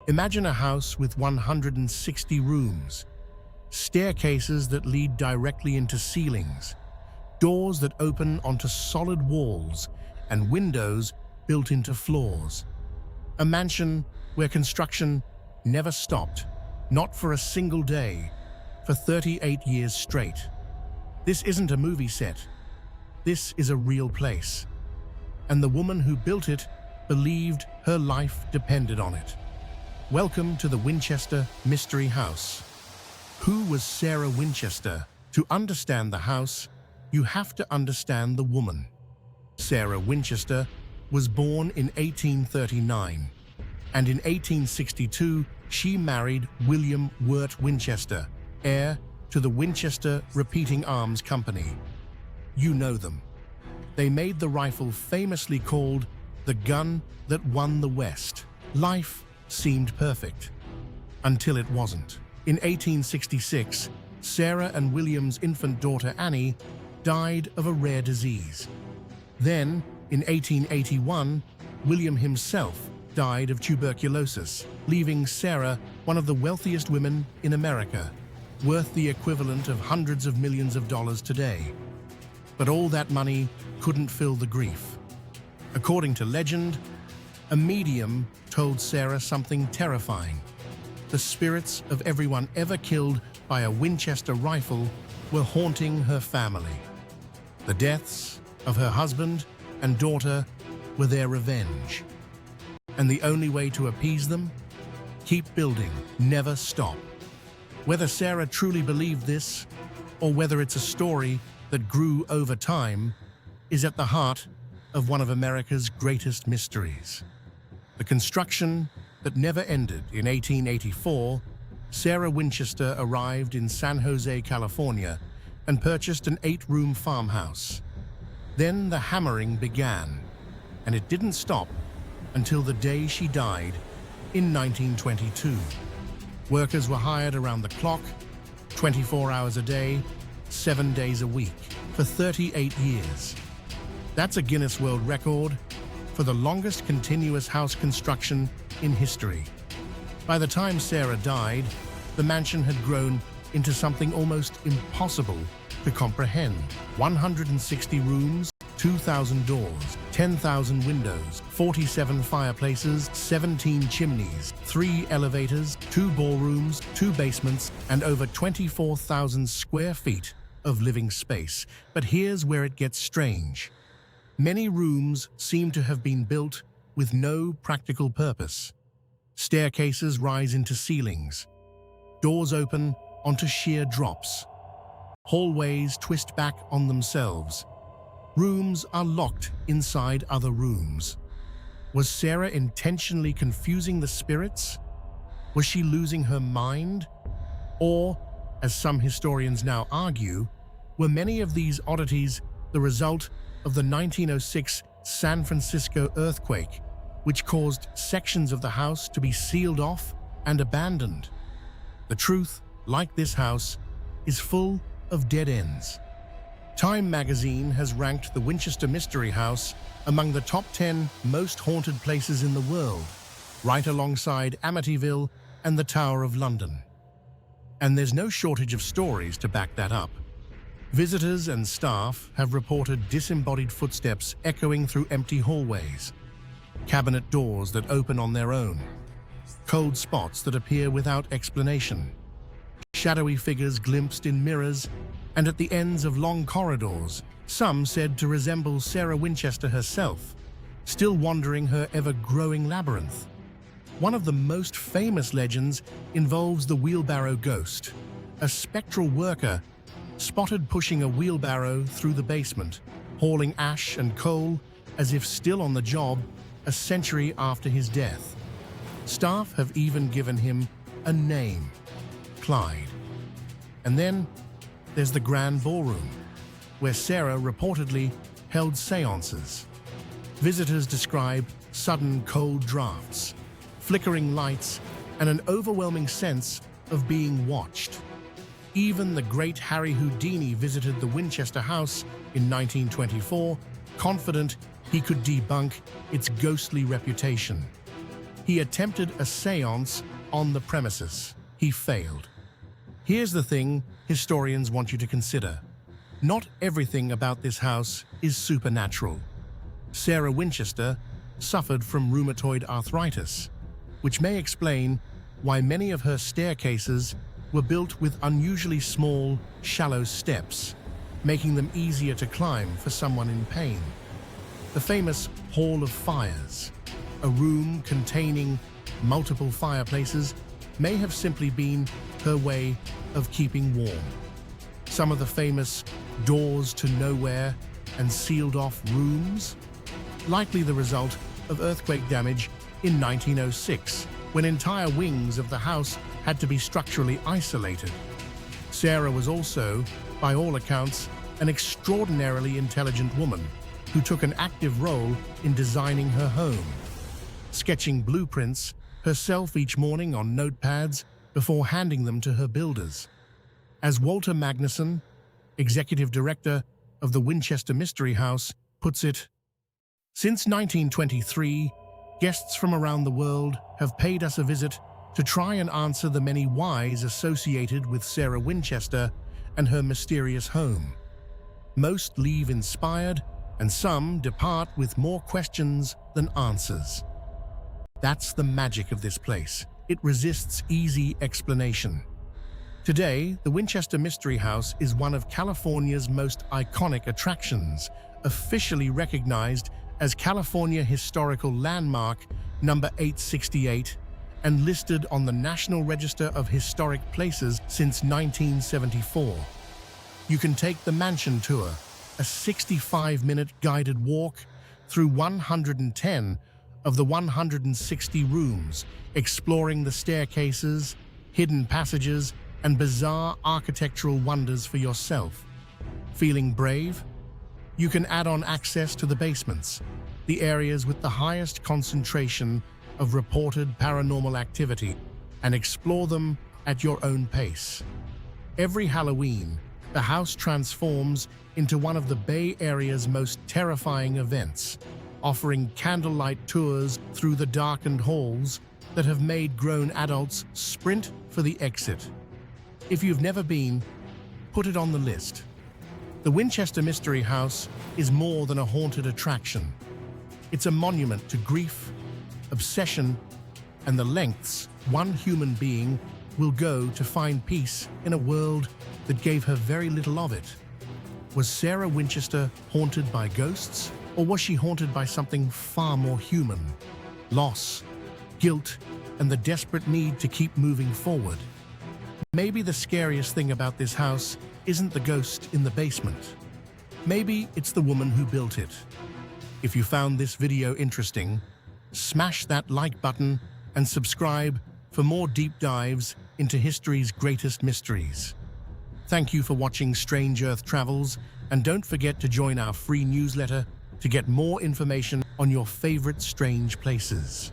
Imagine a house with 160 rooms, staircases that lead directly into ceilings, doors that open onto solid walls, and windows built into floors. A mansion where construction never stopped, not for a single day, for 38 years straight. This isn't a movie set. This is a real place. And the woman who built it believed her life depended on it. Welcome to the Winchester Mystery House. Who was Sarah Winchester? To understand the house, you have to understand the woman. Sarah Winchester was born in 1839, and in 1862 she married William Wirt Winchester, heir to the Winchester Repeating Arms Company. You know them. They made the rifle famously called the gun that won the West. Life seemed perfect, until it wasn't. In 1866, Sarah and William's infant daughter Annie died of a rare disease. Then, in 1881, William himself died of tuberculosis, leaving Sarah one of the wealthiest women in America, worth the equivalent of hundreds of millions of dollars today. But all that money couldn't fill the grief. According to legend, a medium told Sarah something terrifying. The spirits of everyone ever killed by a Winchester rifle were haunting her family. The deaths of her husband and daughter were their revenge. And the only way to appease them? Keep building, never stop. Whether Sarah truly believed this, or whether it's a story that grew over time, is at the heart of one of America's greatest mysteries. The construction that never ended. In 1884, Sarah Winchester arrived in San Jose, California, and purchased an 8-room farmhouse. Then the hammering began, and it didn't stop until the day she died in 1922. Workers were hired around the clock, 24 hours a day, 7 days a week, for 38 years. That's a Guinness World Record for the longest continuous house construction in history. By the time Sarah died, the mansion had grown into something almost impossible to comprehend. 160 rooms, 2,000 doors, 10,000 windows, 47 fireplaces, 17 chimneys, 3 elevators, 2 ballrooms, 2 basements, and over 24,000 square feet of living space. But here's where it gets strange. Many rooms seem to have been built with no practical purpose. Staircases rise into ceilings. Doors open onto sheer drops. Hallways twist back on themselves. Rooms are locked inside other rooms. Was Sarah intentionally confusing the spirits? Was she losing her mind? Or, as some historians now argue, were many of these oddities the result of the 1906 San Francisco earthquake, which caused sections of the house to be sealed off and abandoned? The truth, like this house, is full of dead ends. Time magazine has ranked the Winchester Mystery House among the top 10 most haunted places in the world, right alongside Amityville and the Tower of London. And there's no shortage of stories to back that up. Visitors and staff have reported disembodied footsteps echoing through empty hallways, cabinet doors that open on their own, cold spots that appear without explanation, shadowy figures glimpsed in mirrors and at the ends of long corridors, some said to resemble Sarah Winchester herself, still wandering her ever-growing labyrinth. One of the most famous legends involves the wheelbarrow ghost, a spectral worker spotted pushing a wheelbarrow through the basement, hauling ash and coal as if still on the job a century after his death. Staff have even given him a name, Clyde. And then there's the Grand Ballroom, where Sarah reportedly held séances. Visitors describe sudden cold drafts, flickering lights, and an overwhelming sense of being watched. Even the great Harry Houdini visited the Winchester house in 1924, confident he could debunk its ghostly reputation. He attempted a séance on the premises. He failed. Here's the thing historians want you to consider. Not everything about this house is supernatural. Sarah Winchester suffered from rheumatoid arthritis, which may explain why many of her staircases were built with unusually small, shallow steps, making them easier to climb for someone in pain. The famous Hall of Fires, a room containing multiple fireplaces, may have simply been her way of keeping warm. Some of the famous doors to nowhere and sealed-off rooms, likely the result of earthquake damage in 1906, when entire wings of the house had to be structurally isolated. Sarah was also, by all accounts, an extraordinarily intelligent woman who took an active role in designing her home, sketching blueprints herself each morning on notepads before handing them to her builders. As Walter Magnuson, executive director of the Winchester Mystery House, puts it, "Since 1923, guests from around the world have paid us a visit to try and answer the many whys associated with Sarah Winchester and her mysterious home. Most leave inspired, and some depart with more questions than answers." That's the magic of this place. It resists easy explanation. Today, the Winchester Mystery House is one of California's most iconic attractions, officially recognized as California Historical Landmark number 868 and listed on the National Register of Historic Places since 1974. You can take the mansion tour, a 65-minute guided walk through 110 of the 160 rooms, exploring the staircases, hidden passages, and bizarre architectural wonders for yourself. Feeling brave? You can add on access to the basements, the areas with the highest concentration of reported paranormal activity, and explore them at your own pace. Every Halloween, the house transforms into one of the Bay Area's most terrifying events, offering candlelight tours through the darkened halls that have made grown adults sprint for the exit. If you've never been, put it on the list. The Winchester Mystery House is more than a haunted attraction. It's a monument to grief, obsession, and the lengths one human being will go to find peace in a world that gave her very little of it. Was Sarah Winchester haunted by ghosts, or was she haunted by something far more human? Loss, guilt, and the desperate need to keep moving forward. Maybe the scariest thing about this house isn't the ghost in the basement. Maybe it's the woman who built it. If you found this video interesting, smash that like button and subscribe for more deep dives into history's greatest mysteries. Thank you for watching Strange Earth Travels, and don't forget to join our free newsletter to get more information on your favorite strange places.